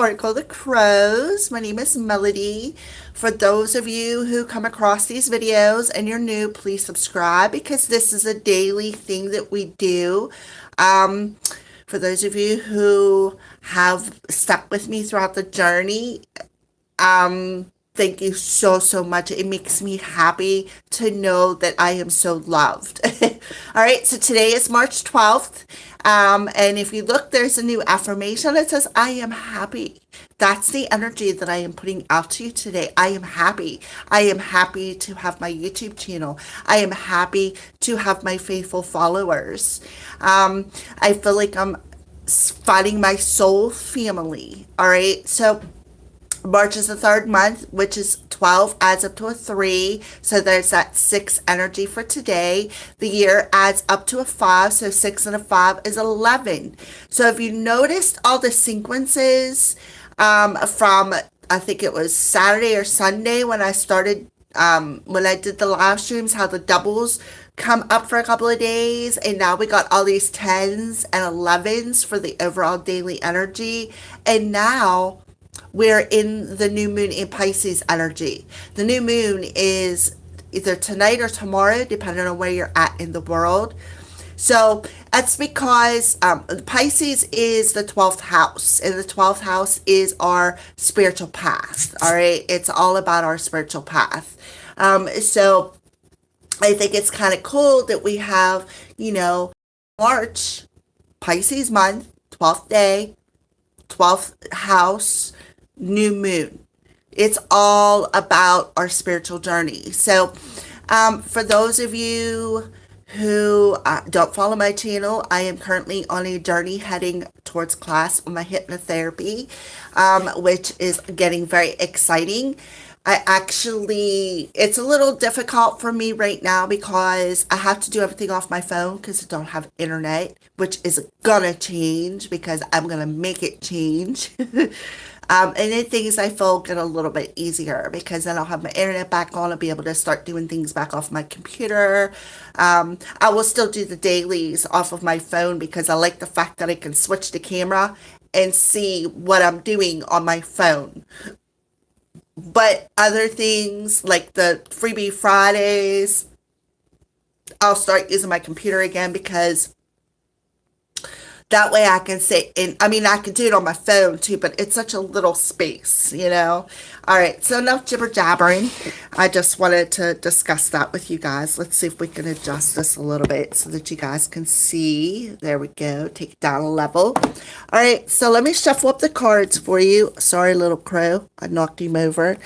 Oracle the Crows. My name is Melody. For those of you who come across these videos and you're new, please subscribe because this is a daily thing that we do. Um, for those of you who have stuck with me throughout the journey, thank you so, so much. It makes me happy to know that I am so loved. All right, so today is March 12th. And if you look, there's a new affirmation that says, I am happy. That's the energy that I am putting out to you today. I am happy. I am happy to have my YouTube channel. I am happy to have my faithful followers. I feel like I'm finding my soul family. All right, so March is the third month, which is 12 adds up to a 3. So there's that 6 energy for today. The year adds up to a 5. So 6 and a 5 is 11. So if you noticed all the sequences from, I think it was Saturday or Sunday when I started, when I did the live streams, how the doubles come up for a couple of days. And now we got all these 10s and 11s for the overall daily energy. And now we're in the new moon in Pisces energy. The new moon is either tonight or tomorrow, depending on where you're at in the world. So that's because Pisces is the 12th house, and the 12th house is our spiritual path. All right, it's all about our spiritual path. So I think it's kind of cool that we have, March, Pisces month, 12th day, 12th house, new moon. It's all about our spiritual journey. So for those of you who don't follow my channel, I am currently on a journey heading towards class on my hypnotherapy, which is getting very exciting. It's a little difficult for me right now because I have to do everything off my phone because I don't have internet, which is gonna change because I'm gonna make it change. And then things I feel get a little bit easier because then I'll have my internet back on. I'll be able to start doing things back off my computer. I will still do the dailies off of my phone because I like the fact that I can switch the camera and see what I'm doing on my phone. But other things like the freebie Fridays, I'll start using my computer again because that way I can sit in. I mean, I can do it on my phone too, but it's such a little space, All right, so enough jibber jabbering. I just wanted to discuss that with you guys. Let's see if we can adjust this a little bit so that you guys can see. There we go. Take it down a level. All right, so let me shuffle up the cards for you. Sorry, little crow. I knocked him over.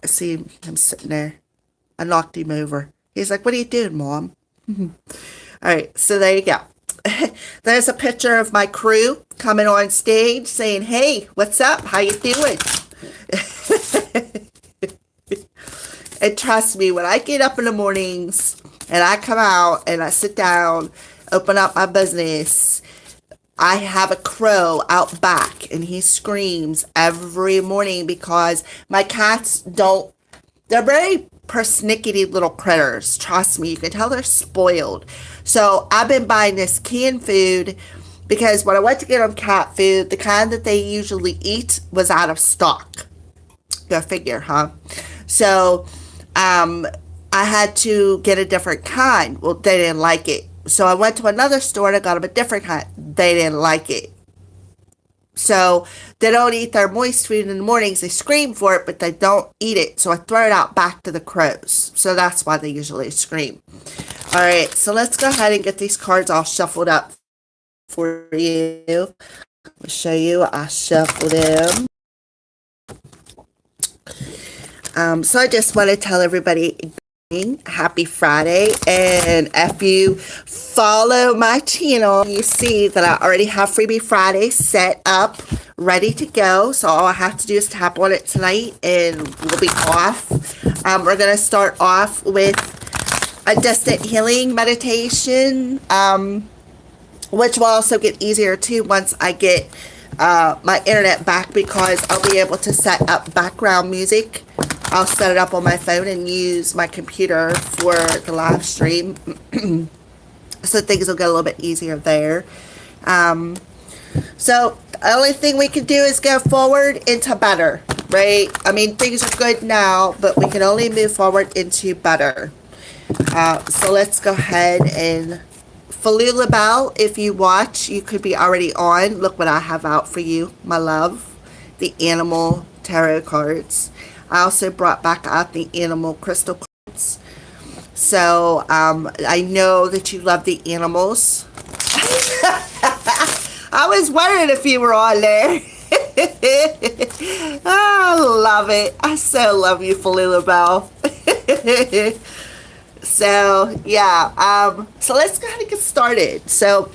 See him sitting there. I knocked him over. He's like, what are you doing, Mom? All right, so there you go. There's a picture of my crew coming on stage saying, hey, what's up? How you doing? And trust me, when I get up in the mornings and I come out and I sit down, open up my business, I have a crow out back and he screams every morning because my cats they're very persnickety little critters. Trust me, you can tell they're spoiled. So I've been buying this canned food because when I went to get them cat food, the kind that they usually eat was out of stock. Go figure, huh? So I had to get a different kind. Well, they didn't like it. So I went to another store and I got them a different kind. They didn't like it. So they don't eat their moist food in the mornings. They scream for it, but they don't eat it. So I throw it out back to the crows. So that's why they usually scream. All right, so let's go ahead and get these cards all shuffled up for you. I'll show you. I shuffled them. So I just want to tell everybody happy Friday, and if you follow my channel, you see that I already have Freebie Friday set up, ready to go. So all I have to do is tap on it tonight and we'll be off. We're going to start off with a distant healing meditation, which will also get easier too once I get my internet back because I'll be able to set up background music. I'll set it up on my phone and use my computer for the live stream. So things will get a little bit easier there. So The only thing we can do is go forward into better, right? I mean, things are good now, but we can only move forward into better. So let's go ahead and Falula Bell, if you watch, you could be already on. Look what I have out for you, my love. The animal tarot cards. I also brought back out the animal crystal cards. So I know that you love the animals. I was wondering if you were on there. I love it. I so love you, Falula Bell. So yeah, so let's go ahead and get started. So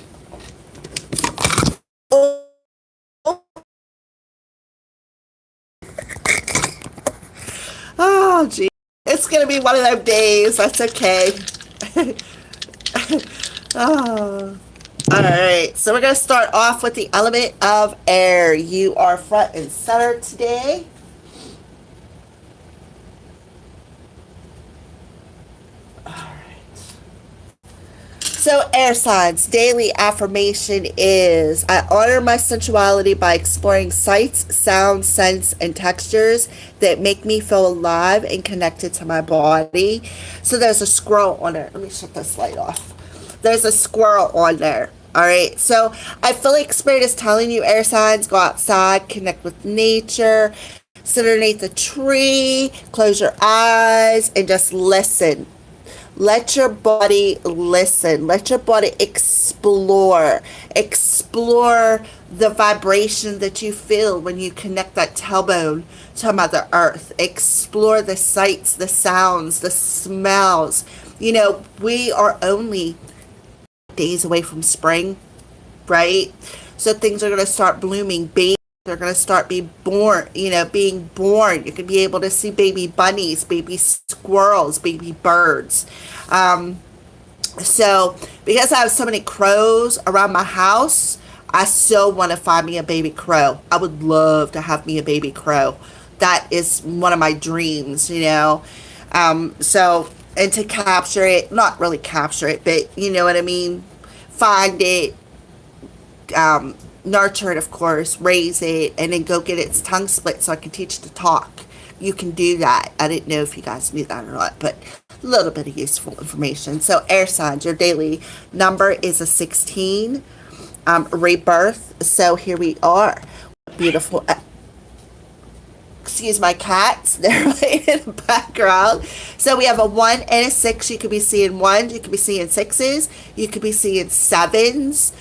oh gee, it's gonna be one of those days. That's okay. Oh. All right, so we're gonna start off with the element of air. You are front and center today. So, air signs, daily affirmation is I honor my sensuality by exploring sights, sounds, scents, and textures that make me feel alive and connected to my body. So, there's a squirrel on there. Let me shut this light off. There's a squirrel on there. All right. So, I feel like Spirit is telling you, air signs, go outside, connect with nature, sit underneath a tree, close your eyes, and just listen. Let your body listen. Let your body explore. Explore the vibration that you feel when you connect that tailbone to Mother Earth. Explore the sights, the sounds, the smells. You know, we are only days away from spring, right? So things are going to start blooming. Babies are going to start being born. You're going to be able to see baby bunnies, baby squirrels, baby birds. So because I have so many crows around my house, I so want to find me a baby crow. I would love to have me a baby crow. That is one of my dreams, So, and to capture it, not really capture it, but you know what I mean? Find it, nurture it, of course, raise it, and then go get its tongue split so I can teach it to talk. You can do that. I didn't know if you guys knew that or not, but a little bit of useful information. So air signs, your daily number is a 16, rebirth. So here we are. Beautiful. Excuse my cats. They're right in the background. So we have a 1 and a 6. You could be seeing 1s. You could be seeing 6s. You could be seeing 7s.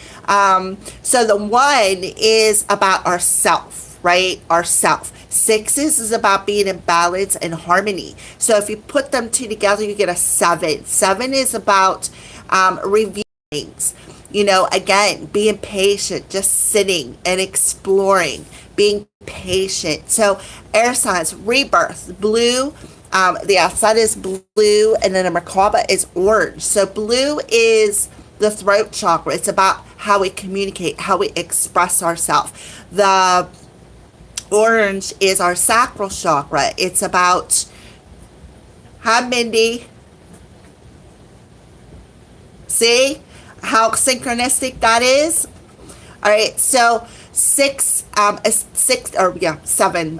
So the 1 is about ourself, right? Ourself. 6s is about being in balance and harmony. So if you put them two together, you get a 7. 7 is about reviewing things. Again, being patient, just sitting and exploring, being patient. So air signs, rebirth, blue. The outside is blue, and then a Merkaba is orange. So blue is the throat chakra. It's about how we communicate, how we express ourselves. The orange is our sacral chakra. It's about, hi Mindy. See how synchronistic that is? All right, so 7.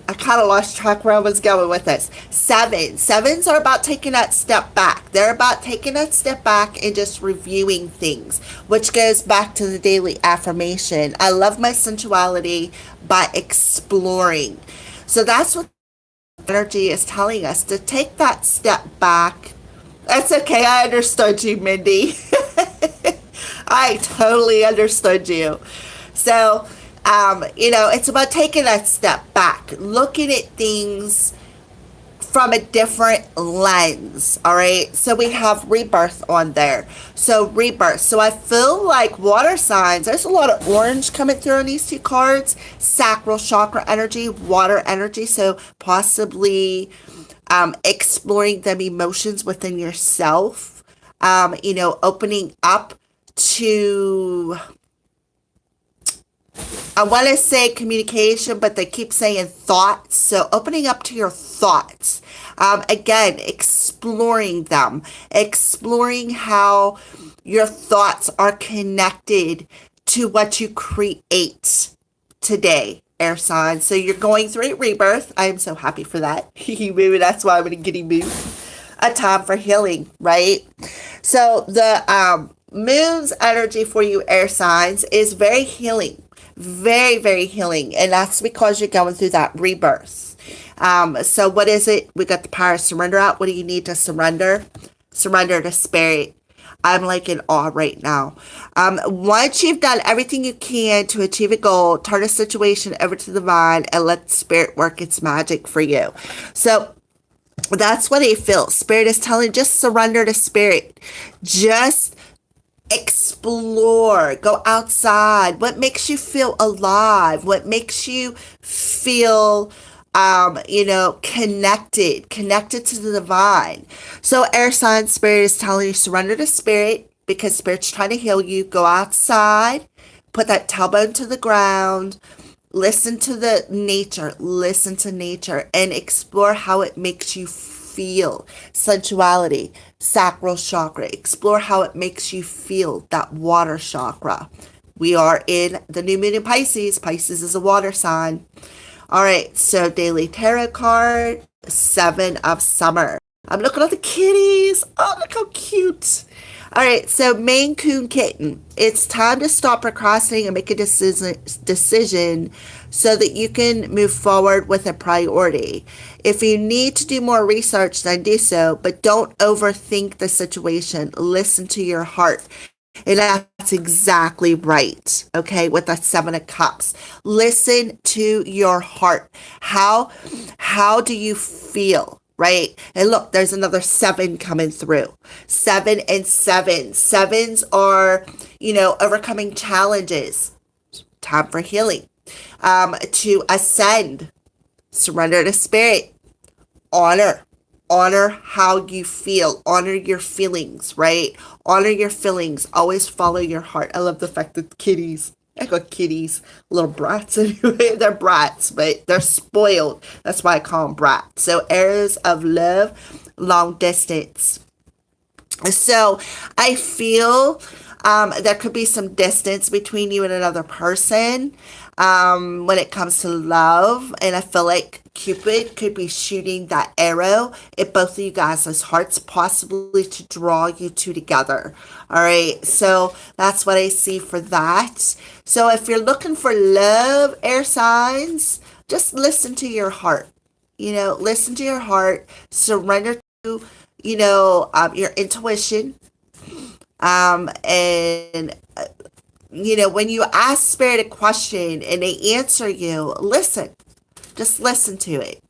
I kind of lost track where I was going with this. 7s are about taking that step back. They're about taking that step back and just reviewing things, which goes back to the daily affirmation. I love my sensuality by exploring. So that's what energy is telling us, to take that step back. That's okay. I understood you, Mindy. I totally understood you. So, it's about taking that step back, looking at things from a different lens. All right. So we have rebirth on there. So rebirth. So I feel like water signs, there's a lot of orange coming through on these two cards. Sacral chakra energy, water energy. So possibly exploring them emotions within yourself, opening up to, I want to say communication, but they keep saying thoughts. So opening up to your thoughts. Again, exploring them. Exploring how your thoughts are connected to what you create. today, air sign. So you're going through a rebirth. I am so happy for that. Maybe that's why I'm in a giddy mood. A time for healing, right? So the moon's energy for you, air signs, is very healing. Very, very healing. And that's because you're going through that rebirth. So what is it? We got the power of surrender out. What do you need to surrender? Surrender to spirit. I'm like in awe right now. Once you've done everything you can to achieve a goal, turn a situation over to the divine and let spirit work its magic for you. So that's what I feel. Spirit is telling, just surrender to spirit. Just explore. Go outside. What makes you feel alive? What makes you feel connected to the divine. So air sign spirit is telling you surrender to spirit because spirit's trying to heal you. Go outside, put that tailbone to the ground, listen to the nature, listen to nature and explore how it makes you feel. Sensuality, sacral chakra. Explore how it makes you feel, that water chakra. We are in the new moon in Pisces. Pisces is a water sign. All right, so daily tarot card, 7 of Summer. I'm looking at the kitties. Oh, look how cute. All right, so Maine Coon Kitten. It's time to stop procrastinating and make a decision so that you can move forward with a priority. If you need to do more research, then do so, but don't overthink the situation. Listen to your heart. And that's exactly right, okay, with the 7 of Cups. Listen to your heart. How do you feel, right? And look, there's another 7 coming through. 7 and 7. Sevens are, overcoming challenges. Time for healing. To ascend. Surrender to spirit. Honor how you feel. Honor your feelings, right? Honor your feelings. Always follow your heart. I love the fact that kitties, I got kitties, little brats anyway. They're brats, but they're spoiled. That's why I call them brats. So areas of love, long distance. So I feel there could be some distance between you and another person when it comes to love. And I feel like Cupid could be shooting that arrow at both of you guys' hearts, possibly to draw you two together. All right. So that's what I see for that. So if you're looking for love, air signs, just listen to your heart. Listen to your heart. Surrender to, your intuition. When you ask spirit a question and they answer you, listen. Just listen to it.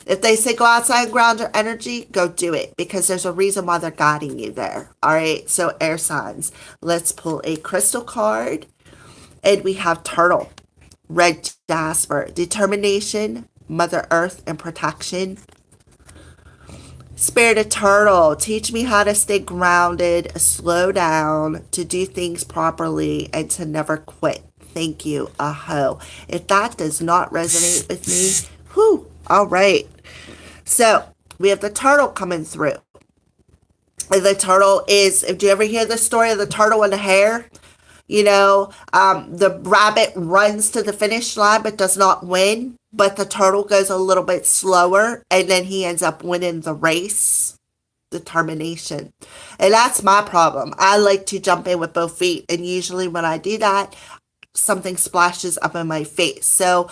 If they say go outside and ground your energy, go do it because there's a reason why they're guiding you there. All right. So air signs. Let's pull a crystal card. And we have Turtle, Red Jasper, Determination, Mother Earth, and Protection. Spirit of Turtle, teach me how to stay grounded, slow down, to do things properly, and to never quit. Thank you, Aho. If that does not resonate with me, whew, all right. So we have the turtle coming through. And the turtle is, do you ever hear the story of the turtle and the hare? The rabbit runs to the finish line but does not win, but the turtle goes a little bit slower and then he ends up winning the race. Determination. And that's my problem. I like to jump in with both feet, and usually when I do that, something splashes up in my face. So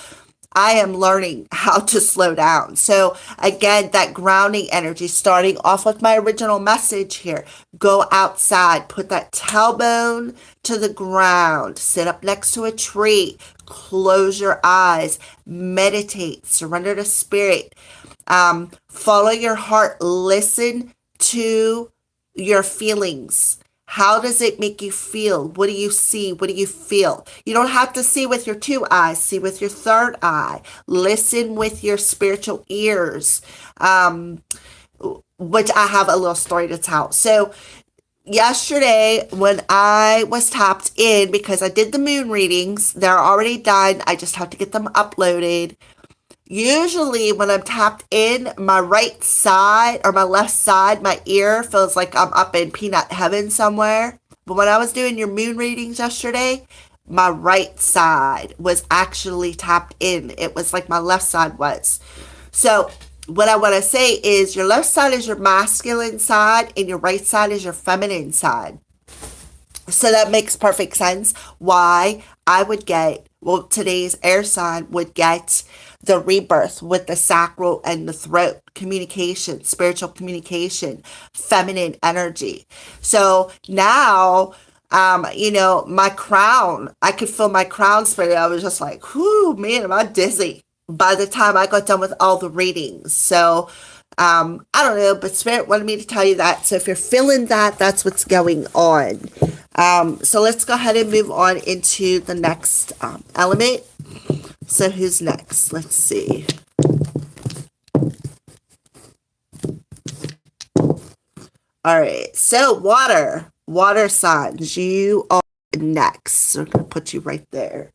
I am learning how to slow down. So again, that grounding energy, starting off with my original message here. Go outside, put that tailbone to the ground, sit up next to a tree, close your eyes, meditate, surrender to spirit, follow your heart, listen to your feelings. How does it make you feel? What do you see? What do you feel? You don't have to see with your 2 eyes. See with your 3rd eye. Listen with your spiritual ears, which I have a little story to tell. So yesterday when I was tapped in, because I did the moon readings, they're already done. I just have to get them uploaded. Usually when I'm tapped in, my right side or my left side, my ear feels like I'm up in peanut heaven somewhere. But when I was doing your moon readings yesterday, my right side was actually tapped in. It was like my left side was. So what I want to say is your left side is your masculine side and your right side is your feminine side. So that makes perfect sense why I would get, well, today's air sign would get the rebirth with the sacral and the throat communication, spiritual communication, feminine energy. So now, my crown, I could feel my crown spirit. I was just like, whoo, man, am I dizzy by the time I got done with all the readings. So, I don't know, but Spirit wanted me to tell you that. So if you're feeling that, that's what's going on. So let's go ahead and move on into the next element. So who's next? Let's see. All right. So water signs, you are next. So I'm going to put you right there.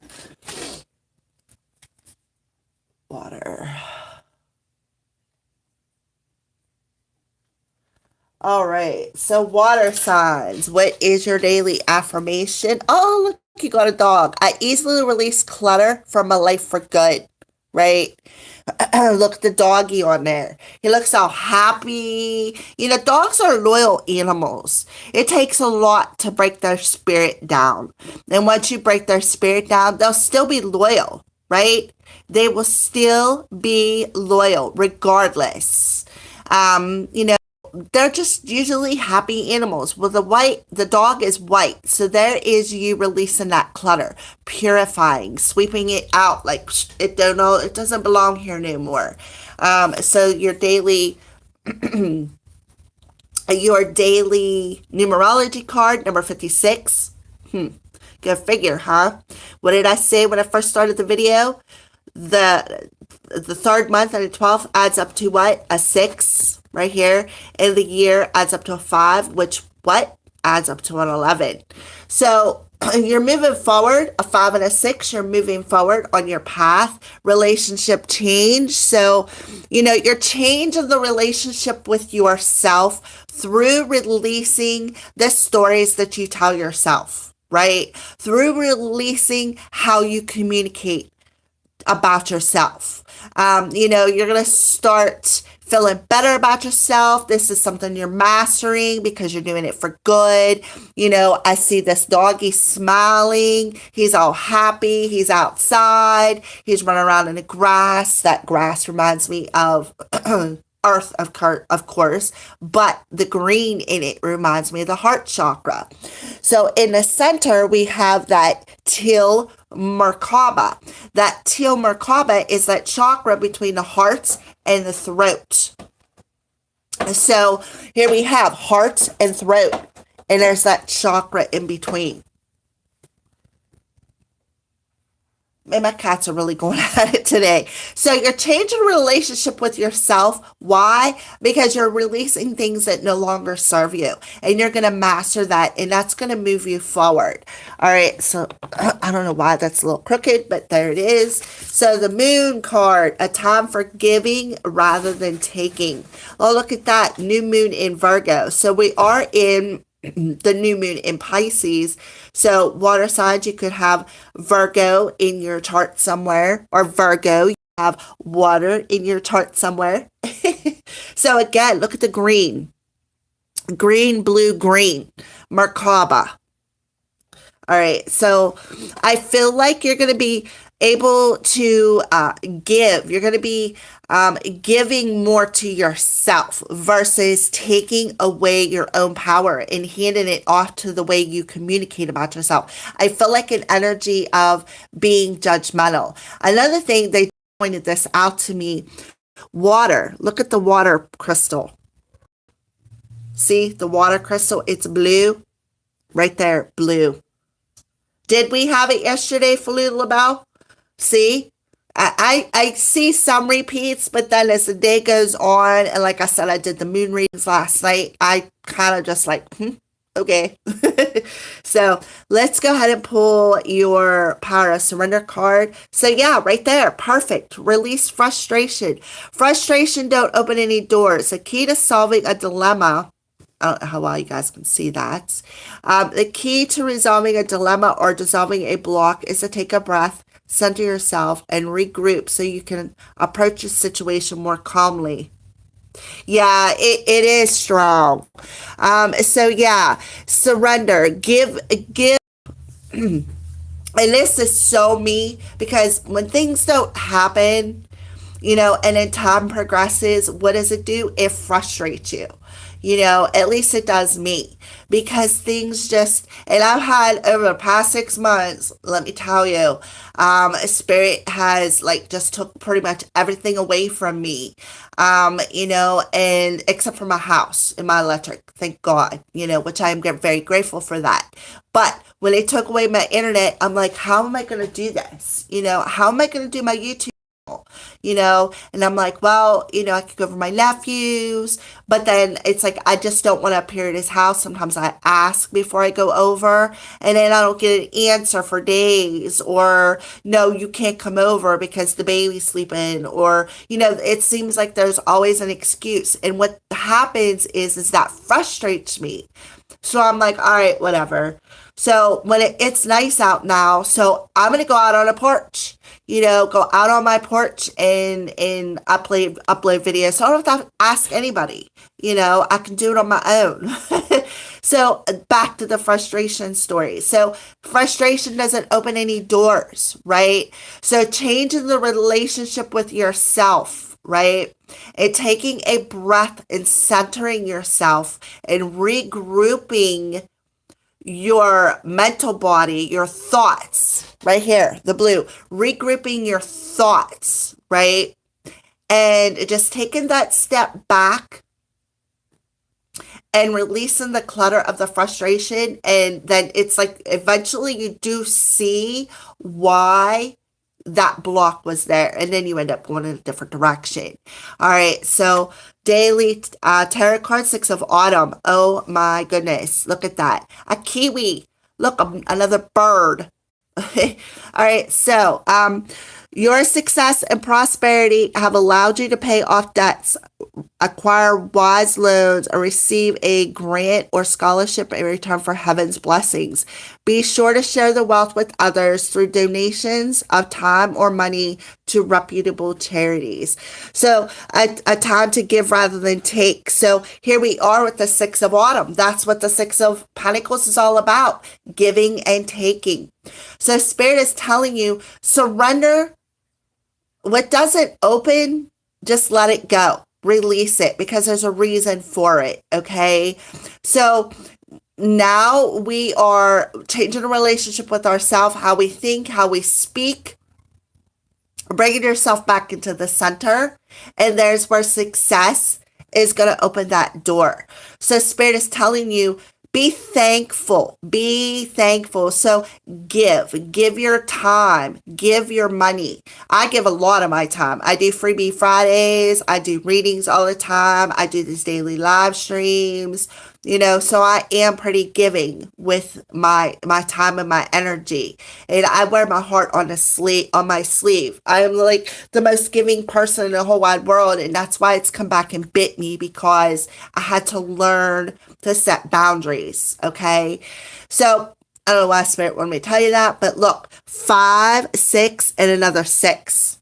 Water. All right. So water signs, what is your daily affirmation? Oh, look, you got a dog. I easily release clutter from my life for good. Right? Look at the doggy on there. He looks all happy. Dogs are loyal animals. It takes a lot to break their spirit down. And once you break their spirit down, they'll still be loyal, right? They will still be loyal regardless. They're just usually happy animals. Well, the dog is white. So there is you releasing that clutter, purifying, sweeping it out. Like it doesn't belong here anymore. So your daily numerology card, number 56. Go figure, huh? What did I say when I first started the video? The third month and the 12th adds up to what? A 6 right here. And the year adds up to a 5, which what? Adds up to an 11. So you're moving forward, a 5 and a 6, you're moving forward on your path, relationship change. So, you're changing the relationship with yourself through releasing the stories that you tell yourself, right? Through releasing how you communicate about yourself. You're going to start feeling better about yourself. This is something you're mastering because you're doing it for good. I see this doggy smiling. He's all happy. He's outside. He's running around in the grass. That grass reminds me of earth, of course, but the green in it reminds me of the heart chakra. So in the center, we have that teal Merkaba. That teal Merkaba is that chakra between the heart and the throat. So here we have heart and throat, and there's that chakra in between. And my cats are really going at it today. So you're changing a relationship with yourself. Why? Because you're releasing things that no longer serve you. And you're going to master that. And that's going to move you forward. All right. So I don't know why that's a little crooked, but there it is. So the moon card, a time for giving rather than taking. Oh, look at that. New moon in Virgo. So we are in the new moon in Pisces. So water signs, you could have Virgo in your chart somewhere, or Virgo, you have water in your chart somewhere. So again, look at the green, blue, green, Merkaba. All right. So I feel like you're going to be able to give. You're going to be giving more to yourself versus taking away your own power and handing it off to the way you communicate about yourself. I feel like an energy of being judgmental. Another thing, they pointed this out to me, water. Look at the water crystal. See the water crystal? It's blue. Right there, blue. Did we have it yesterday, Falou LaBelle? See? I see some repeats, but then as the day goes on, and like I said, I did the moon readings last night, I kind of just like, okay. So let's go ahead and pull your Power of Surrender card. So yeah, right there, perfect. Release frustration. Frustration don't open any doors. The key to solving a dilemma I don't know how well you guys can see that. The key to resolving a dilemma or dissolving a block is to take a breath, center yourself, and regroup so you can approach the situation more calmly. Yeah, it is strong. So yeah, surrender. Give, and this is so me because when things don't happen, and then time progresses, what does it do? It frustrates you. At least it does me because things just, and I've had over the past 6 months, let me tell you, spirit has like just took pretty much everything away from me, and except for my house and my electric, thank God, which I am very grateful for that. But when they took away my internet, I'm like, how am I going to do this? How am I going to do my YouTube? And I'm like, well, I could go for my nephews, but then it's like, I just don't want to appear at his house. Sometimes I ask before I go over, and then I don't get an answer for days, or no, you can't come over because the baby's sleeping, or, it seems like there's always an excuse. And what happens is that frustrates me. So I'm like, all right, whatever. So when it's nice out now, so I'm gonna go out on a porch, go out on my porch and upload videos. So I don't have to ask anybody, I can do it on my own. So back to the frustration story. So frustration doesn't open any doors, right? So changing the relationship with yourself, right? And taking a breath and centering yourself and regrouping your mental body, your thoughts, right here, the blue, regrouping your thoughts, right? And just taking that step back and releasing the clutter of the frustration. And then it's like eventually you do see why that block was there, and then you end up going in a different direction. All right, so daily tarot card, 6 of Autumn. Oh my goodness, look at that. A kiwi. Look, another bird. All right, so your success and prosperity have allowed you to pay off debts, acquire wise loans, or receive a grant or scholarship in return for heaven's blessings. Be sure to share the wealth with others through donations of time or money to reputable charities. So a time to give rather than take. So here we are with the 6 of Autumn. That's what the 6 of Pentacles is all about, giving and taking. So Spirit is telling you, surrender. What doesn't open, just let it go. Release it because there's a reason for it, okay? So now we are changing a relationship with ourselves, how we think, how we speak, bringing yourself back into the center, and there's where success is going to open that door. So Spirit is telling you, be thankful. Be thankful. So give your time, give your money. I give a lot of my time. I do freebie Fridays. I do readings all the time. I do these daily live streams, so I am pretty giving with my time and my energy. And I wear my heart on my sleeve. I am like the most giving person in the whole wide world. And that's why it's come back and bit me, because I had to learn to set boundaries. Okay. So I don't know why Spirit wanted me to tell you that, but look, 5, 6, and another 6.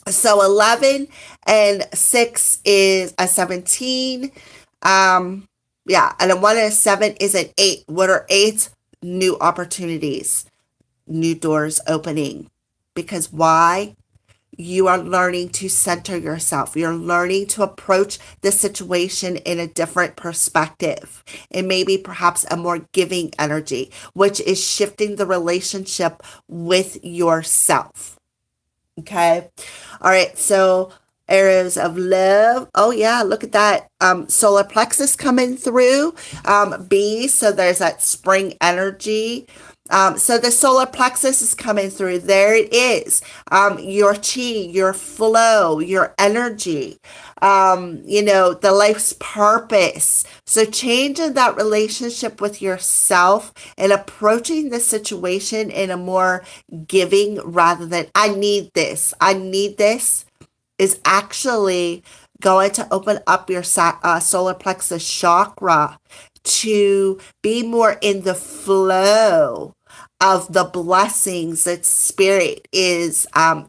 So 11 and 6 is a 17. Yeah, and a 1 and a 7 is an 8. What are 8? New opportunities, new doors opening. Because why? You are learning to center yourself. You're learning to approach the situation in a different perspective, and maybe perhaps a more giving energy, which is shifting the relationship with yourself. Okay. All right. So arrows of love. Oh yeah, look at that. Solar plexus coming through. B, so there's that spring energy. So the solar plexus is coming through. There it is. Your chi, your flow, your energy, the life's purpose. So changing that relationship with yourself and approaching the situation in a more giving rather than I need this is actually going to open up your solar plexus chakra to be more in the flow of the blessings that spirit is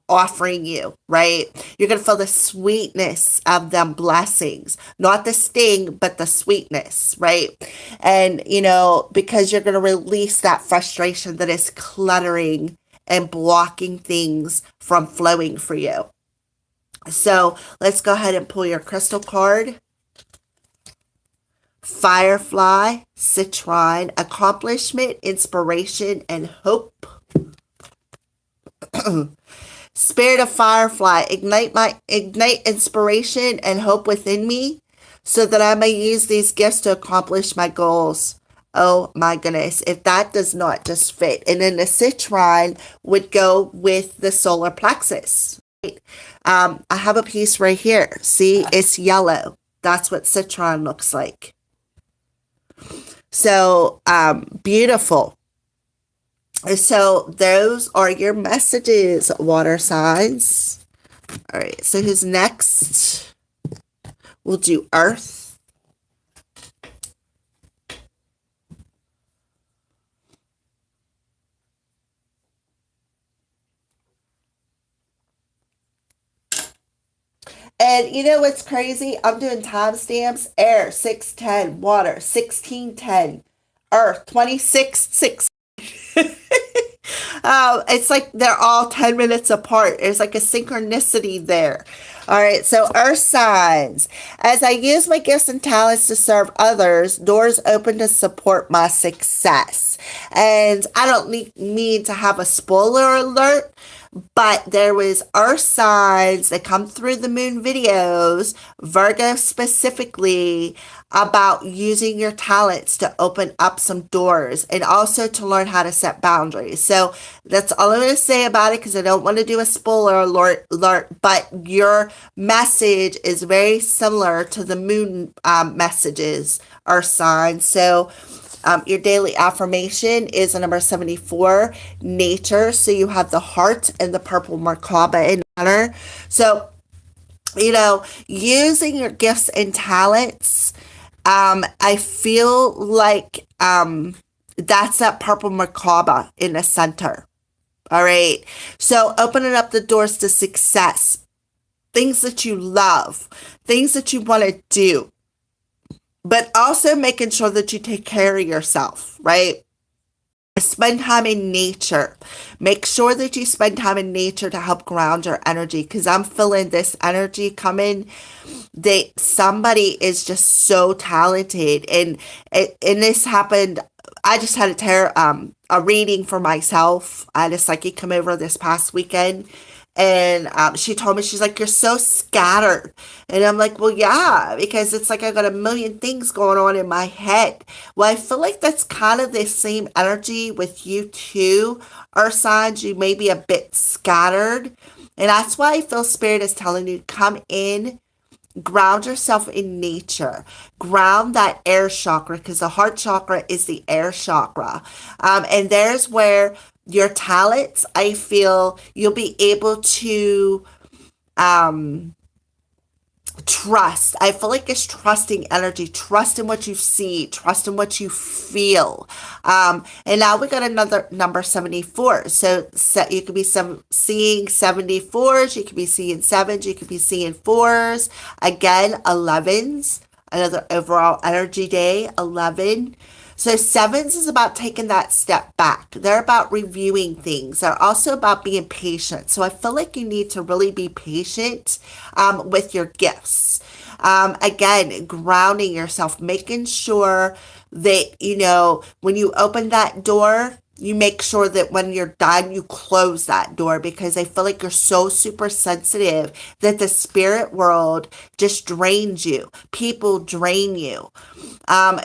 offering you, right? You're going to feel the sweetness of them blessings, not the sting, but the sweetness, right? And, because you're going to release that frustration that is cluttering and blocking things from flowing for you. So let's go ahead and pull your crystal card. Firefly, Citrine, accomplishment, inspiration, and hope. Spirit of Firefly, ignite inspiration and hope within me so that I may use these gifts to accomplish my goals. Oh my goodness, if that does not just fit. And then the Citrine would go with the solar plexus. I have a piece right here. See, it's yellow. That's what Citrine looks like. So, beautiful. So those are your messages, water signs. All right, so who's next? We'll do Earth. And you know what's crazy? I'm doing timestamps. Air, 610. Water, 1610. Earth, 26:6. It's like they're all 10 minutes apart. There's like a synchronicity there. All right, so earth signs. As I use my gifts and talents to serve others, doors open to support my success. And I don't mean to have a spoiler alert, but there was earth signs that come through the moon videos, Virgo specifically, about using your talents to open up some doors and also to learn how to set boundaries. So that's all I'm going to say about it because I don't want to do a spoiler alert, but your message is very similar to the moon messages, earth signs. So your daily affirmation is a number 74, nature. So you have the heart and the purple Merkaba in honor. So, using your gifts and talents, I feel like that's that purple Merkaba in the center. All right. So opening up the doors to success, things that you love, things that you want to do, but also making sure that you take care of yourself, right? Spend time in nature. Make sure that you spend time in nature to help ground your energy because I'm feeling this energy coming that somebody is just so talented. And this happened. I just had a reading for myself. I had a psychic come over this past weekend. And she told me, she's like, you're so scattered. And I'm like, well, yeah, because it's like I got a million things going on in my head. Well, I feel like that's kind of the same energy with you too, Earth signs. You may be a bit scattered. And that's why I feel Spirit is telling you, come in, ground yourself in nature, ground that air chakra, because the heart chakra is the air chakra. And there's where your talents, I feel you'll be able to trust. I feel like it's trusting energy, trust in what you see, trust in what you feel. And now we got another number 74. So you could be seeing 74s, you could be seeing 7s, you could be seeing 4s. Again, 11s, another overall energy day, 11. So 7s is about taking that step back. They're about reviewing things. They're also about being patient. So I feel like you need to really be patient with your gifts. Again, grounding yourself, making sure that, when you open that door, you make sure that when you're done, you close that door because I feel like you're so super sensitive that the spirit world just drains you. People drain you.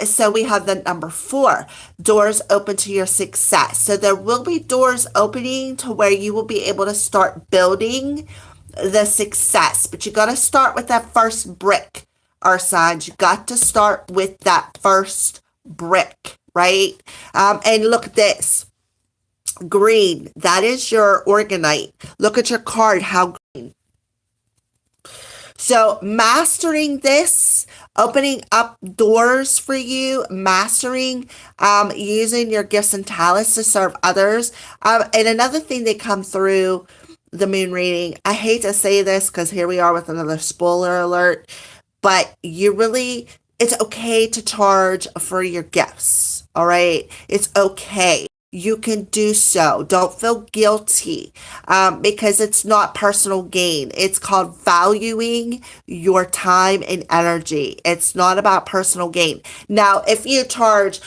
So we have the number 4, doors open to your success. So there will be doors opening to where you will be able to start building the success, but you got to start with that first brick, our signs. You got to start with that first brick, right? And look at this. Green, that is your organite. Look at your card, how green. So mastering this, opening up doors for you, mastering using your gifts and talents to serve others. And another thing that come through the moon reading, I hate to say this because here we are with another spoiler alert, but it's okay to charge for your gifts. All right. It's okay. You can do so. Don't feel guilty because it's not personal gain. It's called valuing your time and energy. It's not about personal gain. Now, if you charge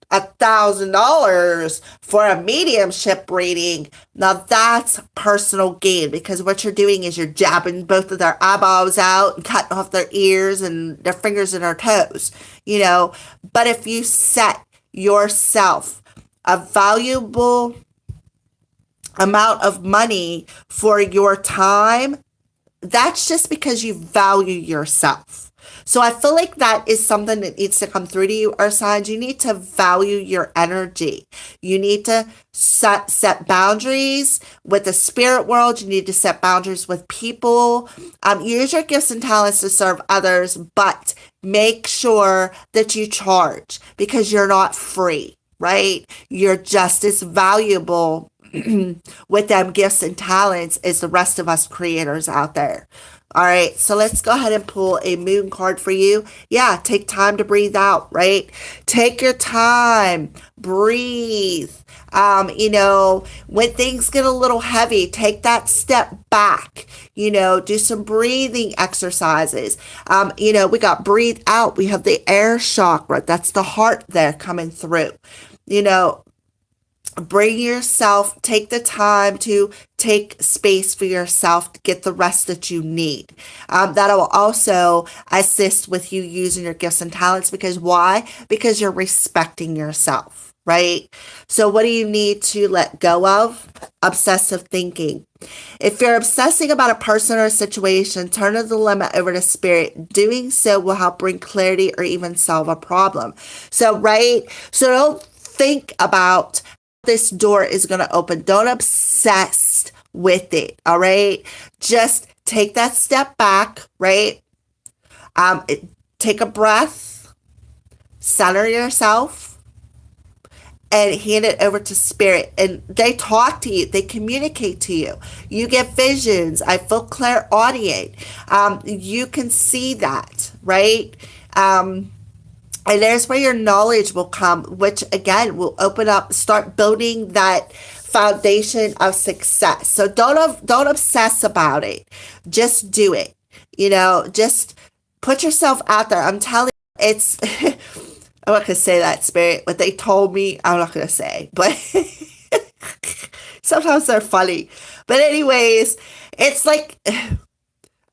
$1,000 for a mediumship reading, now that's personal gain because what you're doing is you're jabbing both of their eyeballs out and cutting off their ears and their fingers and their toes, But if you set yourself a valuable amount of money for your time, that's just because you value yourself. So I feel like that is something that needs to come through to you, earth signs. You need to value your energy. You need to set boundaries with the spirit world. You need to set boundaries with people. Use your gifts and talents to serve others, but make sure that you charge because you're not free, right? You're just as valuable with them gifts and talents as the rest of us creators out there. All right, so let's go ahead and pull a moon card for you. Yeah, take time to breathe out, right? Take your time, breathe. When things get a little heavy, take that step back, do some breathing exercises. We got breathe out. We have the air chakra. That's the heart there coming through. Bring yourself, take the time to take space for yourself to get the rest that you need. That will also assist with you using your gifts and talents because why? Because you're respecting yourself, right? So what do you need to let go of? Obsessive thinking. If you're obsessing about a person or a situation, turn the dilemma over to spirit. Doing so will help bring clarity or even solve a problem. So don't think about this door is going to open. Don't obsess with it. All right. Just take that step back, right? Take a breath, center yourself, and hand it over to spirit. And they talk to you. They communicate to you. You get visions. I feel clairaudient. You can see that, right? And there's where your knowledge will come, which again will open up, start building that foundation of success. So don't obsess about it. Just do it. Just put yourself out there. I'm telling you, it's I'm not gonna say that, spirit. What they told me, I'm not gonna say, but sometimes they're funny. But anyways, it's like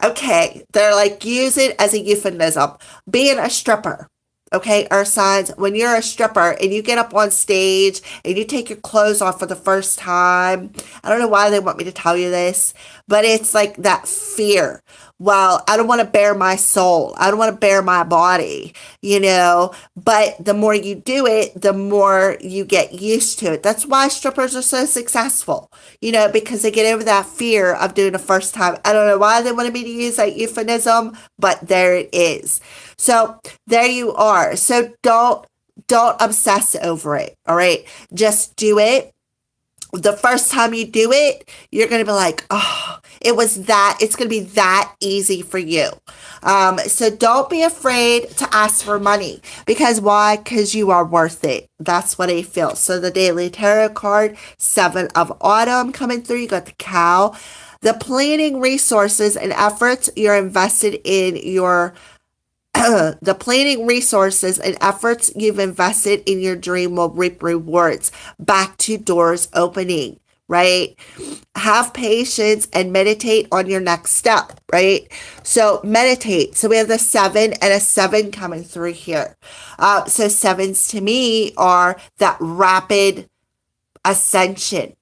okay, they're like use it as a euphemism. Being a stripper. Okay, earth signs, when you're a stripper and you get up on stage and you take your clothes off for the first time, I don't know why they want me to tell you this, but it's like that fear. Well, I don't want to bare my soul. I don't want to bare my body, but the more you do it, the more you get used to it. That's why strippers are so successful, because they get over that fear of doing the first time. I don't know why they wanted me to use that euphemism, but there it is. So there you are. So don't obsess over it. All right. Just do it. The first time you do it, you're going to be like, oh, it's going to be that easy for you. So don't be afraid to ask for money because why? Because you are worth it. That's what I feel. So the Daily Tarot card, 7 of Autumn coming through. You got the cow, the planning resources and efforts you're invested in the planning resources and efforts you've invested in your dream will reap rewards. Back to doors opening, right? Have patience and meditate on your next step, right? So meditate. So we have the 7 and a 7 coming through here. So 7s to me are that rapid ascension.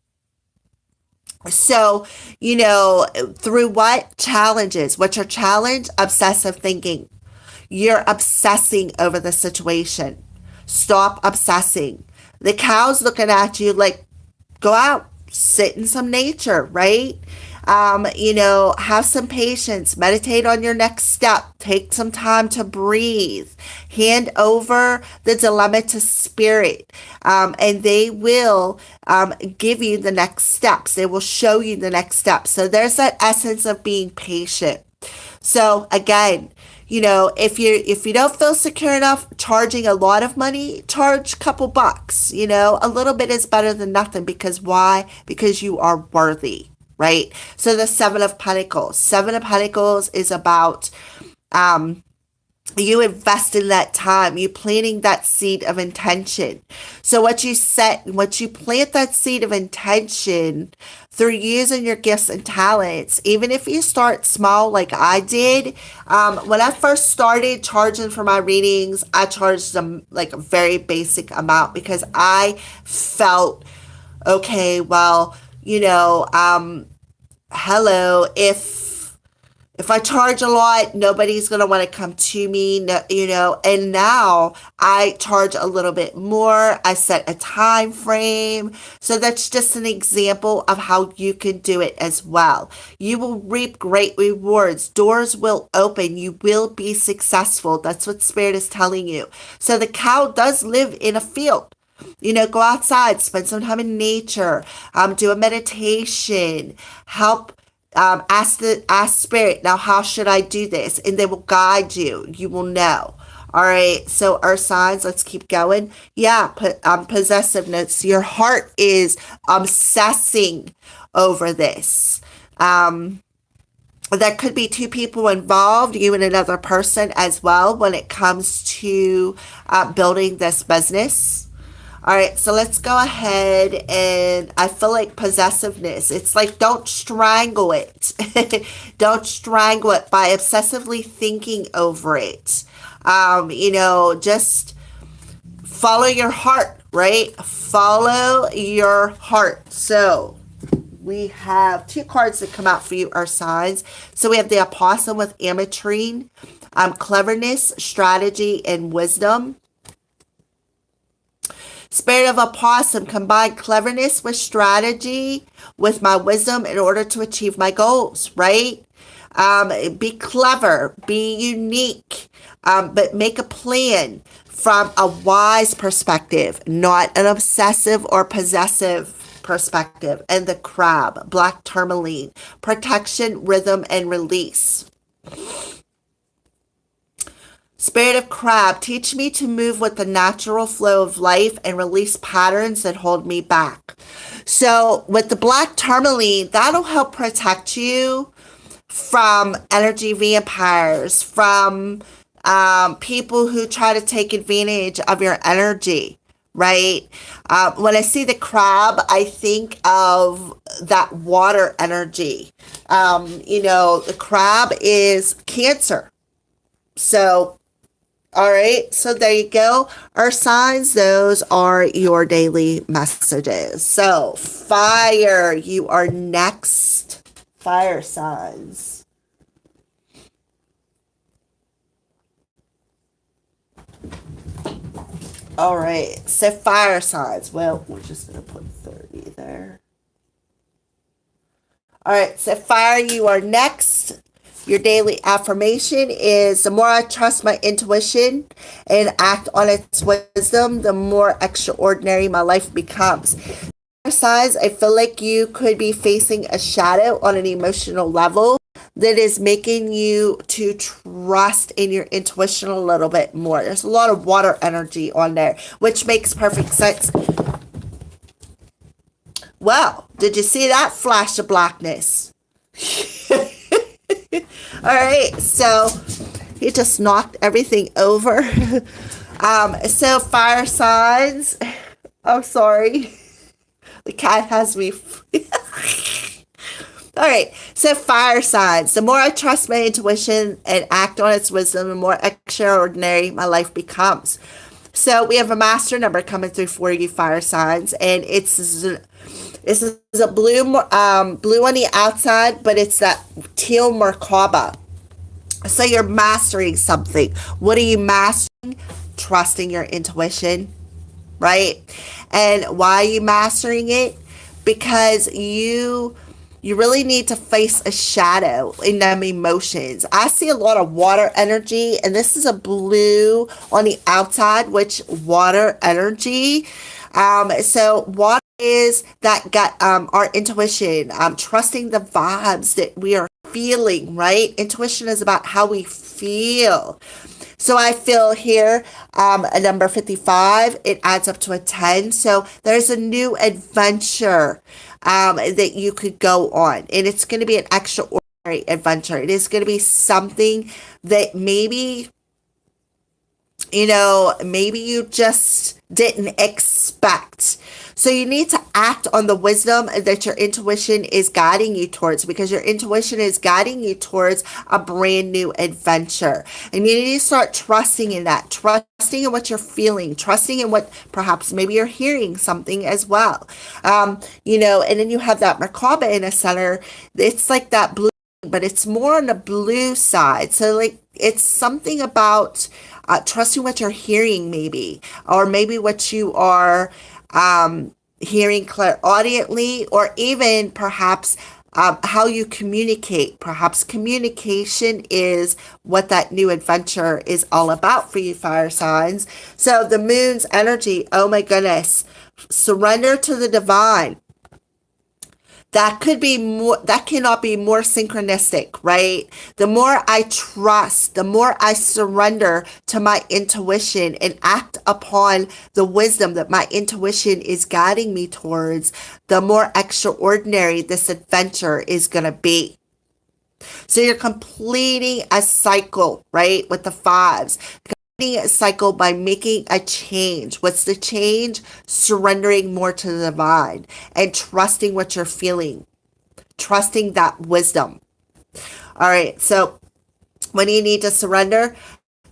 So, through what? Challenges. What's your challenge? Obsessive thinking. You're obsessing over the situation. Stop obsessing. The cow's looking at you like, go out, sit in some nature, right? Have some patience, meditate on your next step, take some time to breathe, hand over the dilemma to spirit, and they will give you the next steps. They will show you the next steps. So there's that essence of being patient. So again, if you don't feel secure enough charging a lot of money, charge a couple bucks. A little bit is better than nothing, because why? Because you are worthy, right? So the Seven of Pentacles. Seven of Pentacles is about you invest in that time, you planting that seed of intention. So what you plant that seed of intention through using your gifts and talents, even if you start small like I did. When I first started charging for my readings, I charged them like a very basic amount, because I felt, okay, well, hello, if I charge a lot, nobody's going to want to come to me, and now I charge a little bit more. I set a time frame. So that's just an example of how you can do it as well. You will reap great rewards. Doors will open. You will be successful. That's what Spirit is telling you. So the cow does live in a field. Go outside, spend some time in nature, do a meditation, help. Ask Spirit, now how should I do this? And they will guide you. You will know. All right. So Earth signs, let's keep going. Yeah. Possessiveness. Your heart is obsessing over this. There could be two people involved, you and another person as well, when it comes to building this business. All right, so let's go ahead, and I feel like possessiveness. It's like, don't strangle it. Don't strangle it by obsessively thinking over it. Just follow your heart, right? Follow your heart. So we have two cards that come out for you, our signs. So we have the Opossum with Ametrine, cleverness, strategy, and wisdom. Spirit of Opossum, combine cleverness with strategy with my wisdom in order to achieve my goals, right? Be clever, be unique, but make a plan from a wise perspective, not an obsessive or possessive perspective. And the Crab, black tourmaline, protection, rhythm, and release. Spirit of Crab, teach me to move with the natural flow of life and release patterns that hold me back. So with the black tourmaline, that'll help protect you from energy vampires, from people who try to take advantage of your energy, right? When I see the crab, I think of that water energy. The crab is Cancer. So all right, so there you go. Earth signs, those are your daily messages. So, fire, you are next. Fire signs. All right, so fire signs. Well, we're just going to put 30 there. All right, so fire, you are next. Your daily affirmation is, the more I trust my intuition and act on its wisdom, the more extraordinary my life becomes. Signs, I feel like you could be facing a shadow on an emotional level that is making you to trust in your intuition a little bit more. There's a lot of water energy on there, which makes perfect sense. Well, did you see that flash of blackness? All right, so he just knocked everything over. So fire signs. I'm sorry. The cat has me. All right, so fire signs. The more I trust my intuition and act on its wisdom, the more extraordinary my life becomes. So we have a master number coming through for you, fire signs, and it's a blue on the outside, but it's that teal Merkaba. So you're mastering something. What are you mastering? Trusting your intuition, right? And why are you mastering it? Because you you really need to face a shadow in them emotions. I see a lot of water energy, and this is a blue on the outside, which water energy. So water is that gut, our intuition, trusting the vibes that we are feeling, right? Intuition is about how we feel. So I feel here a number 55, it adds up to a 10. So there's a new adventure that you could go on. And it's going to be an extraordinary adventure. It is going to be something that maybe, maybe you just didn't expect. So you need to act on the wisdom that your intuition is guiding you towards, because your intuition is guiding you towards a brand new adventure. And you need to start trusting in that, trusting in what you're feeling, trusting in what perhaps maybe you're hearing something as well. And then you have that Merkaba in a center. It's like that blue, but it's more on the blue side. So like it's something about trusting what you're hearing, maybe, or maybe what you are hearing clairaudiently, or even perhaps how you communicate. Perhaps communication is what that new adventure is all about for you, fire signs. So the moon's energy, oh my goodness, surrender to the divine. That could be more, that cannot be more synchronistic, right? The more I trust, the more I surrender to my intuition and act upon the wisdom that my intuition is guiding me towards, the more extraordinary this adventure is going to be. So you're completing a cycle, right? With the fives. A cycle by making a change. What's the change? Surrendering more to the divine and trusting what you're feeling, trusting that wisdom. All right, so when you need to surrender,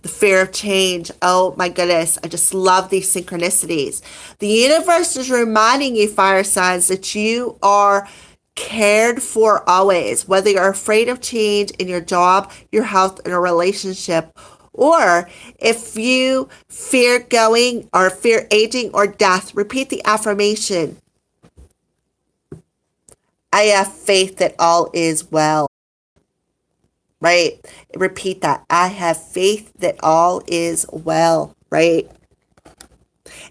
the fear of change. Oh my goodness, I just love these synchronicities. The universe is reminding you, fire signs, that you are cared for always, whether you're afraid of change in your job, your health, in a relationship, or if you fear going or fear aging or death. Repeat the affirmation. I have faith that all is well. Right? Repeat that. I have faith that all is well. Right?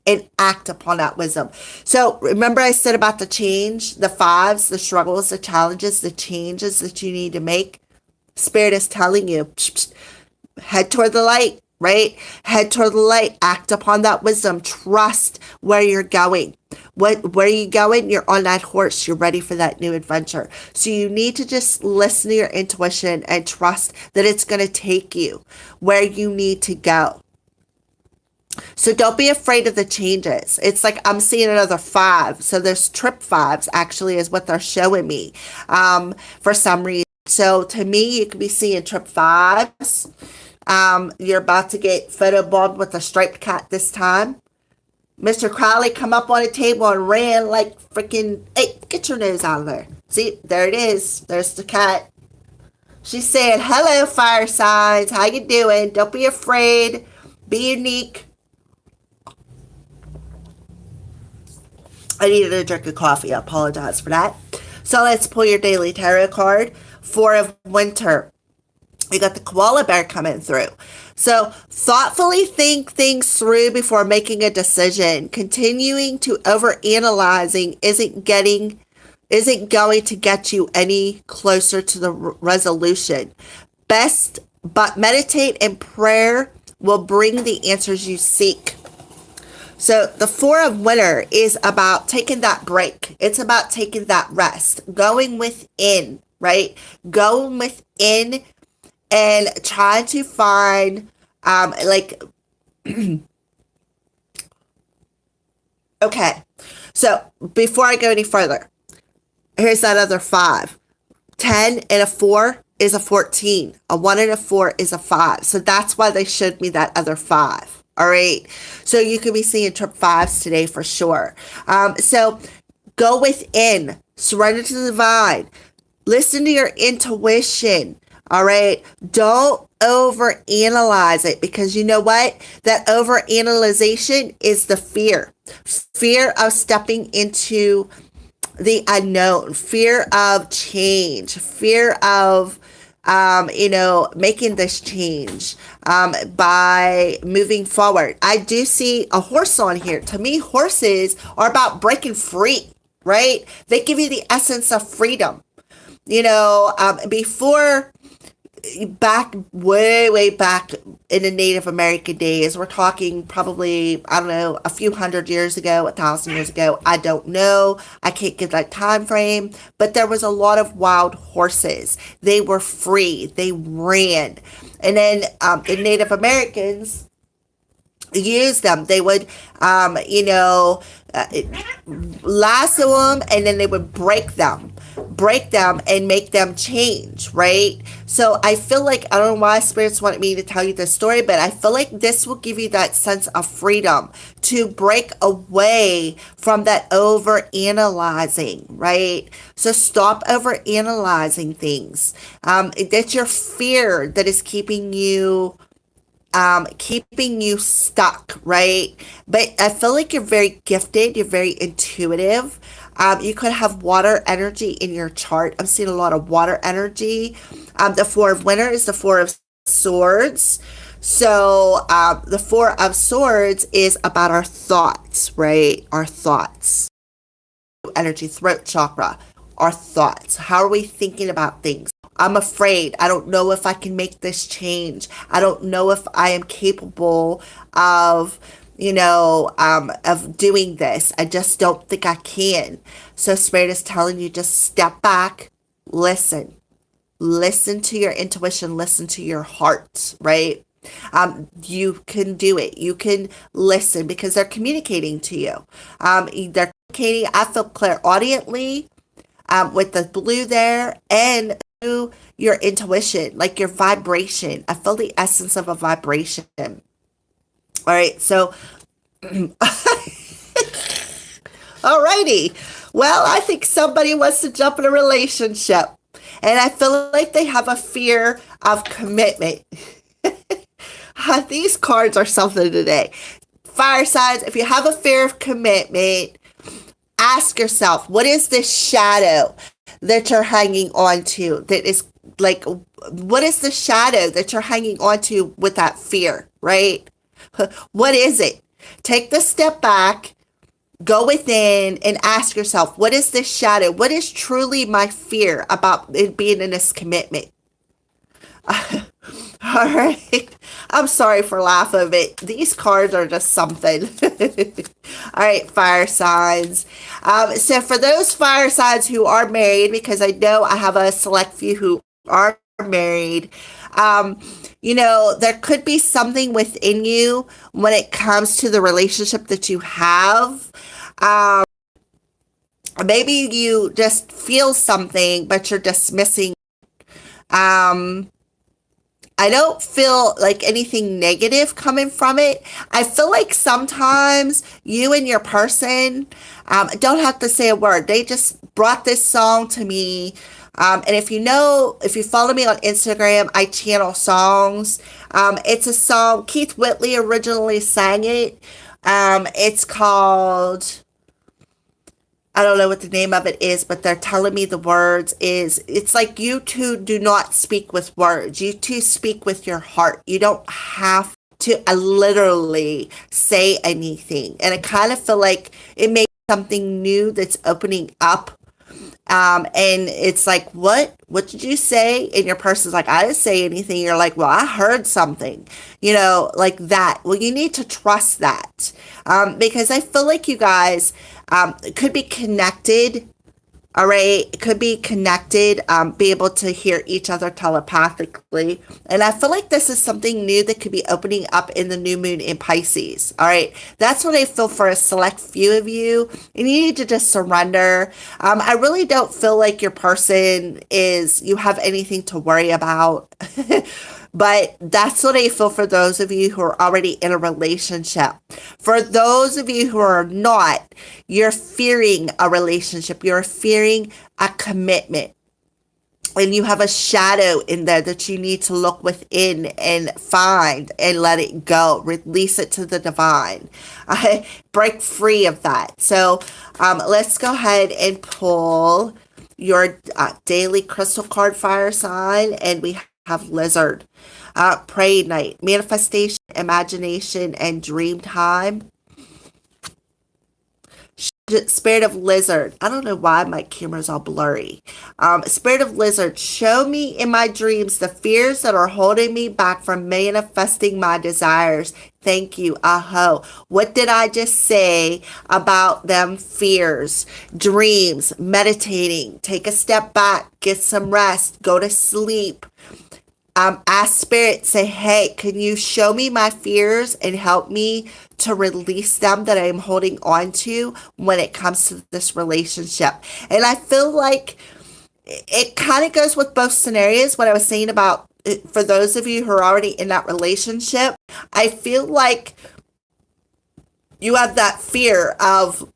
And act upon that wisdom. So remember I said about the change, the fives, the struggles, the challenges, the changes that you need to make. Spirit is telling you, head toward the light, right? Head toward the light. Act upon that wisdom. Trust where you're going. Where are you going? You're on that horse. You're ready for that new adventure. So you need to just listen to your intuition and trust that it's going to take you where you need to go. So don't be afraid of the changes. It's like I'm seeing another 5. So there's trip 5s actually is what they're showing me for some reason. So to me, you could be seeing trip 5s. You're about to get photobombed with a striped cat this time. Mr. Crowley come up on a table and ran like freaking, hey, get your nose out of there. See, there it is. There's the cat. She's saying, hello, fire signs. How you doing? Don't be afraid. Be unique. I needed a drink of coffee. I apologize for that. So let's pull your daily tarot card. 4 of Winter. You got the koala bear coming through. So thoughtfully think things through before making a decision. Continuing to overanalyzing isn't going to get you any closer to the resolution. But meditate and prayer will bring the answers you seek. So the 4 of Winter is about taking that break. It's about taking that rest, going within, right? Going within and trying to find, okay. So before I go any further, here's that other 5. 10 and a 4 is a 14. A 1 and a 4 is a 5. So that's why they showed me that other 5. All right. So you could be seeing trip 5s today for sure. So go within, surrender to the divine, listen to your intuition. All right. Don't overanalyze it, because you know what? That overanalyzation is the fear of stepping into the unknown, fear of change, fear of making this change by moving forward. I do see a horse on here. To me, horses are about breaking free, right? They give you the essence of freedom. Before, back way back in the Native American days, we're talking probably, I don't know, a few hundred years ago, 1,000 years ago, I don't know, I can't give that time frame, but there was a lot of wild horses. They were free, they ran. And then the Native Americans use them. They would, lasso them, and then they would break them and make them change, right? So I feel like, I don't know why spirits wanted me to tell you this story, but I feel like this will give you that sense of freedom to break away from that over analyzing, right? So stop over analyzing things. That's your fear that is keeping you stuck, right? But I feel like you're very gifted, you're very intuitive. You could have water energy in your chart. I'm seeing a lot of water energy. The Four of Winter is the Four of Swords. So the Four of Swords is about our thoughts, right? Our thoughts. Energy, throat chakra, our thoughts. How are we thinking about things? I'm afraid. I don't know if I can make this change. I don't know if I am capable of, of doing this. I just don't think I can. So Spirit is telling you, just step back, listen. Listen to your intuition, listen to your heart, right? You can do it. You can listen because they're communicating to you. They're communicating, I feel clairaudiently, with the blue there, and your intuition, like your vibration. I feel the essence of a vibration. All right, so alrighty. Well, I think somebody wants to jump in a relationship, and I feel like they have a fear of commitment. These cards are something today. Fire signs, if you have a fear of commitment, ask yourself, what is this shadow that you're hanging on to that is like, what is the shadow that you're hanging on to with that fear, right? What is it? Take the step back, go within and ask yourself, what is this shadow? What is truly my fear about it being in this commitment? All right. I'm sorry for laughing, but these cards are just something. All right, fire signs. So for those fire signs who are married, because I know I have a select few who are married, there could be something within you when it comes to the relationship that you have. Maybe you just feel something, but you're dismissing. I don't feel like anything negative coming from it. I feel like sometimes you and your person don't have to say a word. They just brought this song to me. And if you follow me on Instagram, I channel songs. It's a song, Keith Whitley originally sang it. It's called, I don't know what the name of it is, but they're telling me the words it's like, you two do not speak with words. You two speak with your heart. You don't have to literally say anything. And I kind of feel like it may be something new that's opening up. And it's like, what did you say? And your person's like, I didn't say anything. You're like, well, I heard something, like that. Well, you need to trust that. Because I feel like you guys, could be connected. All right. It could be connected, be able to hear each other telepathically. And I feel like this is something new that could be opening up in the new moon in Pisces. All right. That's what I feel for a select few of you. And you need to just surrender. I really don't feel like your person you have anything to worry about. But that's what I feel for those of you who are already in a relationship. For those of you who are not, you're fearing a relationship. You're fearing a commitment. and you have a shadow in there that you need to look within and find and let it go, release it to the divine. Break free of that. So let's go ahead and pull your daily crystal card, fire sign, and we have lizard. Pray night, manifestation, imagination, and dream time. Spirit of lizard. I don't know why my camera's all blurry. Spirit of lizard, show me in my dreams the fears that are holding me back from manifesting my desires. Thank you. Aho. What did I just say about them fears? Dreams, meditating, take a step back, get some rest, go to sleep. Ask spirit, say, hey, can you show me my fears and help me to release them that I'm holding on to when it comes to this relationship? And I feel like it kind of goes with both scenarios. What I was saying about for those of you who are already in that relationship, I feel like you have that fear of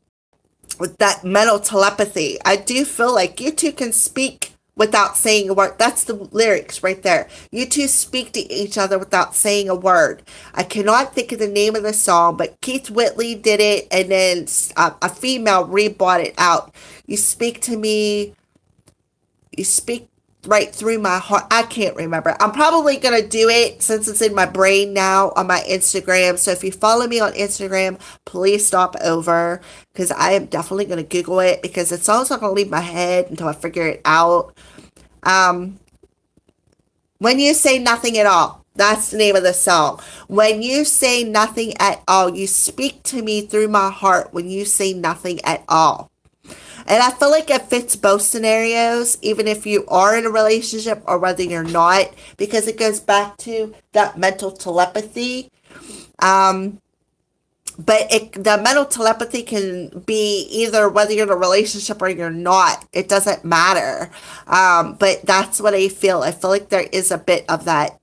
with that mental telepathy. I do feel like you two can speak without saying a word. That's the lyrics right there. You two speak to each other without saying a word. I cannot think of the name of the song, but Keith Whitley did it, and then a female rebought it out. You speak to me, you speak right through my heart. I can't remember. I'm probably going to do it since it's in my brain now on my Instagram. So if you follow me on Instagram, please stop over because I am definitely going to Google it because it's also going to leave my head until I figure it out. When you say nothing at all, that's the name of the song. When you say nothing at all, you speak to me through my heart when you say nothing at all. And I feel like it fits both scenarios, even if you are in a relationship or whether you're not, because it goes back to that mental telepathy. But the mental telepathy can be either whether you're in a relationship or you're not. It doesn't matter. But that's what I feel. I feel like there is a bit of that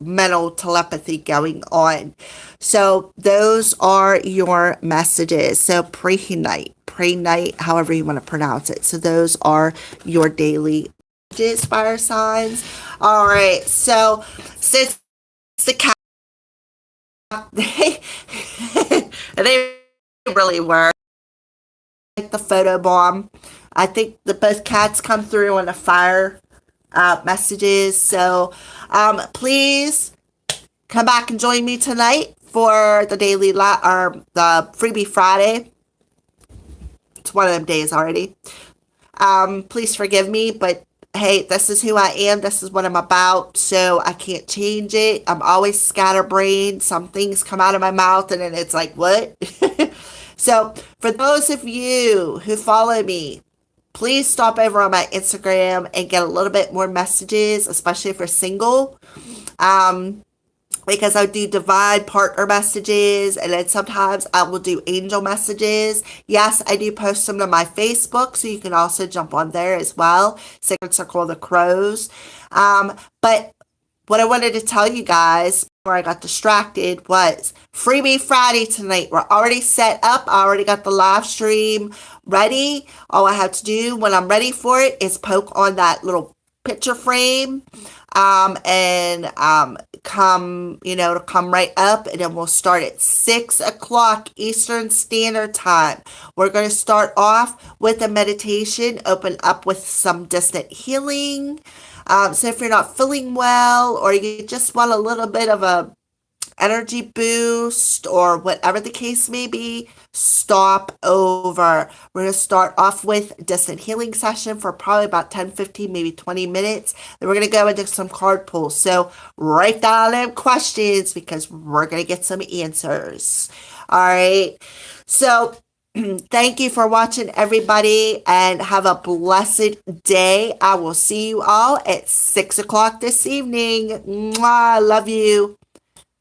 mental telepathy going on. So those are your messages. So pray night, however you want to pronounce it. So those are your daily messages, fire signs. All right. So since the cat, they really were like the photo bomb. I think the both cats come through on the fire messages. So please come back and join me tonight for the daily or the freebie Friday. It's one of them days already. Please forgive me, but hey, this is who I am. This is what I'm about. So I can't change it. I'm always scatterbrained. Some things come out of my mouth and then it's like, what? So for those of you who follow me, please stop over on my Instagram and get a little bit more messages, especially if you're single. Because I do divine partner messages and then sometimes I will do angel messages. Yes, I do post them to my Facebook, so you can also jump on there as well. Sacred Circle of the Crows. But what I wanted to tell you guys before I got distracted was Freebie Friday tonight. We're already set up. I already got the live stream ready. All I have to do when I'm ready for it is poke on that little picture frame and come, to come right up, and then we'll start at 6 o'clock Eastern Standard Time. We're going to start off with a meditation, open up with some distant healing. So if you're not feeling well or you just want a little bit of a energy boost or whatever the case may be, stop over. We're going to start off with distant healing session for probably about 10, 15, maybe 20 minutes. Then we're going to go into some card pulls. So write down them questions because we're going to get some answers. All right. So thank you for watching, everybody, and have a blessed day. I will see you all at 6 o'clock this evening. Mwah, love you.